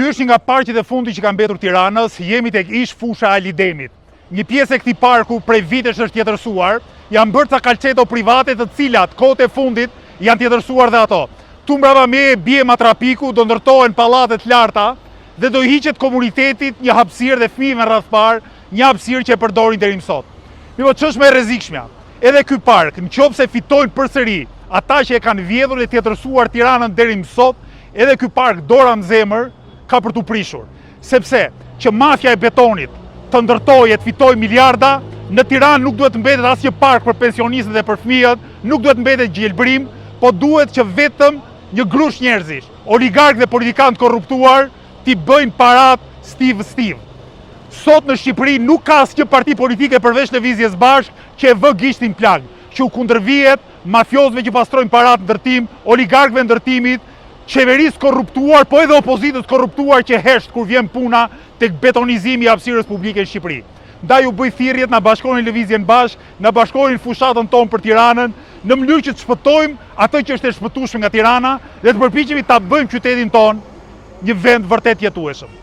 Ky është nga parqet e fundit që ka mbetur Tiranës, jemi tek ish fusha Alidemit. Një pjesë e këtij parku prej vitesh është tjetërsuar, janë bërë ca kalçeto private të cilat kohët e fundit janë tjetërsuar dhe ato. Tu mbrapa me bie matrapiku, do ndërtohen pallate të larta dhe do hiqet komunitetit një hapësirë dhe fëmijëve rreth par, një hapësirë që e përdorin deri më sot. Mirë, ç'është më e rrezikshme? Edhe ky park, nëse fitojnë përsëri ata që e kanë vjedhur dhe tjetërsuar Tiranën deri më sot, edhe ky park dora në zemër ka për t'u prishur. Sepse që mafja e betonit të ndërtojë, të fitojë miliarda, në Tiranë nuk duhet të mbetet asnjë park për pensionistët dhe për fëmijët, nuk duhet të mbetet gjelbrim, po duhet që vetëm një grush njerëzish, oligarkë dhe politikanë të korruptuar, t'i bëjnë parat stiv. Sot në Shqipëri nuk ka asnjë parti politike përveç Lëvizjes Bashkë që e vë gishtin plag, që u kundërvihet mafiozëve që pastrojnë parat ndërtim, oligarkëve ndërtimit, qeverisë korruptuar, po edhe opozitës korruptuar që hesht kur vjen puna tek betonizimi i hapësirës publike në Shqipëri. Ndaj u bëj thirrjet, na bashkonin Lëvizjen Bashkë, na bashkonin fushatën tonë për Tiranën, në mënyrë që të shpëtojmë atë që është e shpëtueshme nga Tirana dhe të përpiqemi ta bëjmë qytetin tonë një vend vërtet jetueshëm.